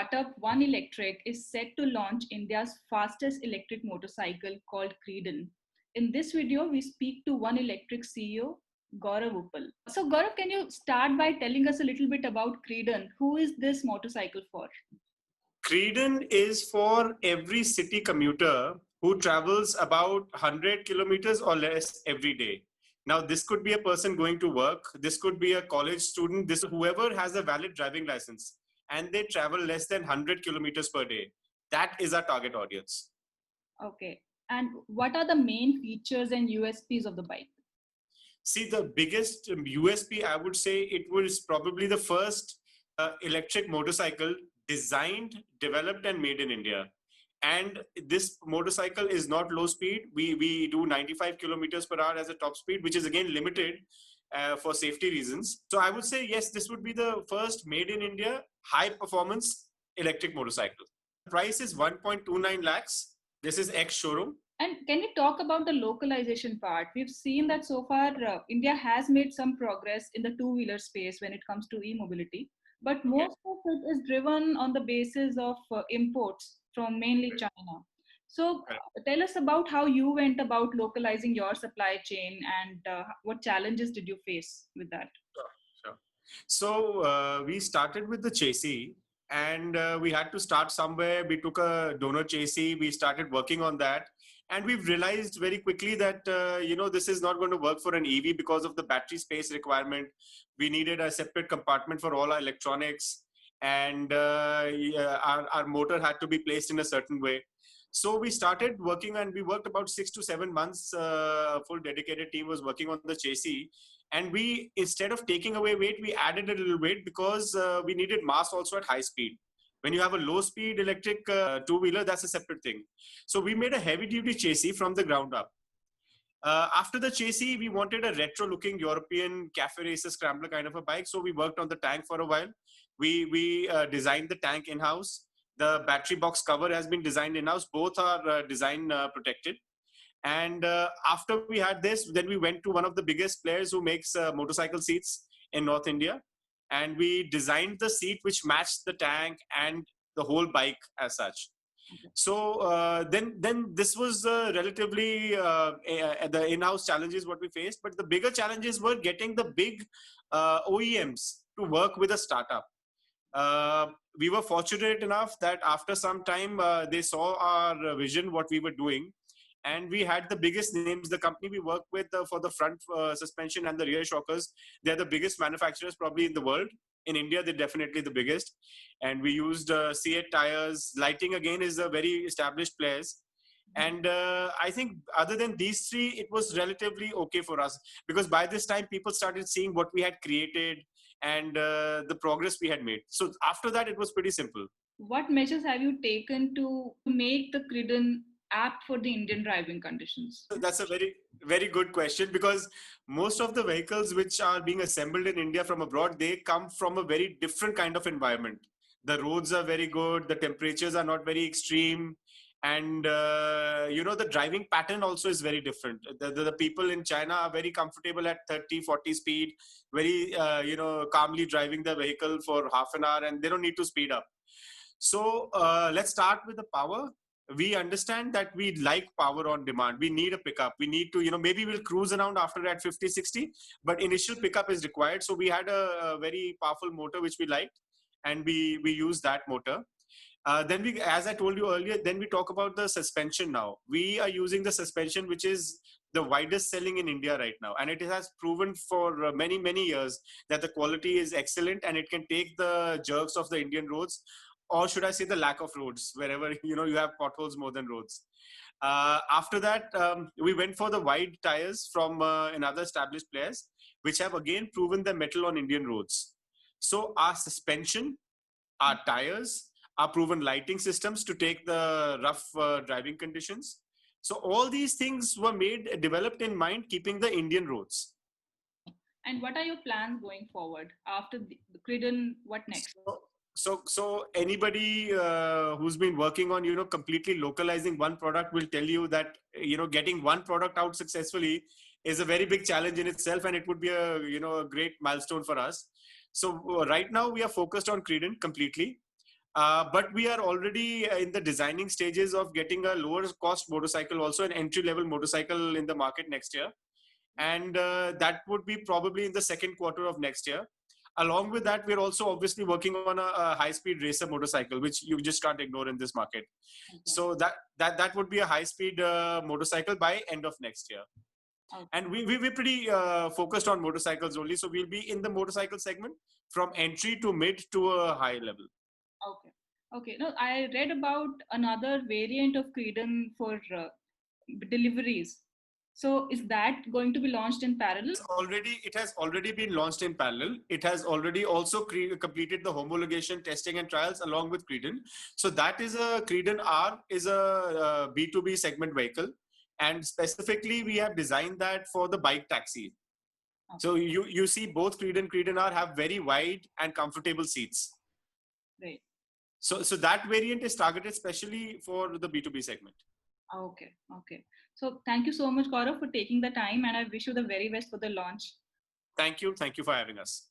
startup One Electric is set to launch India's fastest electric motorcycle called Creedon. In this video, we speak to One Electric CEO, Gaurav Uppal. So, Gaurav, can you start by telling us a little bit about Creedon? Who is this motorcycle for? Creedon is for every city commuter who travels about 100 kilometers or less every day. Now, this could be a person going to work. This could be a college student. This whoever has a valid driving license and they travel less than 100 kilometers per day. That is our target audience. Okay. And what are the main features and USPs of the bike? See, the biggest USP, I would say, it was probably the first electric motorcycle designed, developed, and made in India. And this motorcycle is not low speed. We do 95 kilometers per hour as a top speed, which is again limited for safety reasons. So I would say, yes, this would be the first made in India, high performance electric motorcycle. The price is 1.29 lakhs. This is ex-showroom. And can you talk about the localization part? We've seen that so far India has made some progress in the two-wheeler space when it comes to e-mobility, but most of it is driven on the basis of imports from mainly China. So tell us about how you went about localizing your supply chain and what challenges did you face with that? Sure. So we started with the chassis and we had to start somewhere. We took a donor chassis. We started working on that. And we've realized very quickly that, this is not going to work for an EV because of the battery space requirement. We needed a separate compartment for all our electronics. And our motor had to be placed in a certain way. So we started working and we worked about 6 to 7 months. A full dedicated team was working on the chassis. And we, instead of taking away weight, we added a little weight because we needed mass also at high speed. When you have a low speed electric two-wheeler, that's a separate thing. So we made a heavy duty chassis from the ground up. After the chassis, we wanted a retro looking European cafe racer scrambler kind of a bike. So we worked on the tank for a while. We designed the tank in-house. The battery box cover has been designed in-house. Both are design protected. And after we had this, then we went to one of the biggest players who makes motorcycle seats in North India. And we designed the seat which matched the tank and the whole bike as such. So then this was relatively the in-house challenges what we faced. But the bigger challenges were getting the big OEMs to work with a startup. We were fortunate enough that after some time they saw our vision, what we were doing. And we had the biggest names. The company we work with for the front suspension and the rear shockers, they're the biggest manufacturers probably in the world. In India, they're definitely the biggest. And we used C8 tires. Lighting again is a very established players. And I think other than these three, it was relatively okay for us. Because by this time, people started seeing what we had created and the progress we had made. So after that, it was pretty simple. What measures have you taken to make the Creedon apt for the Indian driving conditions? That's a very, very good question because most of the vehicles which are being assembled in India from abroad, they come from a very different kind of environment. The roads are very good. The temperatures are not very extreme. And, the driving pattern also is very different. The people in China are very comfortable at 30, 40 speed, very, calmly driving the vehicle for half an hour and they don't need to speed up. So let's start with the power. We understand that we like power on demand. We need a pickup. We need to, maybe we'll cruise around after that 50, 60, but initial pickup is required. So we had a very powerful motor, which we liked, and we used that motor. Then we, as I told you earlier, then we talk about the suspension now. We are using the suspension, which is the widest selling in India right now. And it has proven for many, many years that the quality is excellent and it can take the jerks of the Indian roads. Or should I say the lack of roads, wherever, you have potholes more than roads. After that, we went for the wide tires from another established players, which have again proven the metal on Indian roads. So our suspension, our tires, our proven lighting systems to take the rough driving conditions. So all these things were developed in mind, keeping the Indian roads. And what are your plans going forward after the Creedon? What next? So anybody who's been working on, completely localizing one product will tell you that, getting one product out successfully is a very big challenge in itself. And it would be a great milestone for us. So right now we are focused on Creedon completely. But we are already in the designing stages of getting a lower cost motorcycle, also an entry level motorcycle in the market next year. And that would be probably in the second quarter of next year. Along with that, we're also obviously working on a high speed racer motorcycle, which you just can't ignore in this market. Okay. So that would be a high speed motorcycle by end of next year. Okay. And we're pretty focused on motorcycles only. So we'll be in the motorcycle segment from entry to mid to a high level. Okay. Okay. No, I read about another variant of Creedon for deliveries. So is that going to be launched in parallel? It has already been launched in parallel. It has already also completed the homologation testing and trials along with Creedon. So that is a Creedon R is a B2B segment vehicle. And specifically, we have designed that for the bike taxi. Okay. So you see both Creedon R have very wide and comfortable seats. Right. So that variant is targeted specially for the B2B segment. Okay. Okay. So thank you so much, Gaurav, for taking the time, and I wish you the very best for the launch. Thank you. Thank you for having us.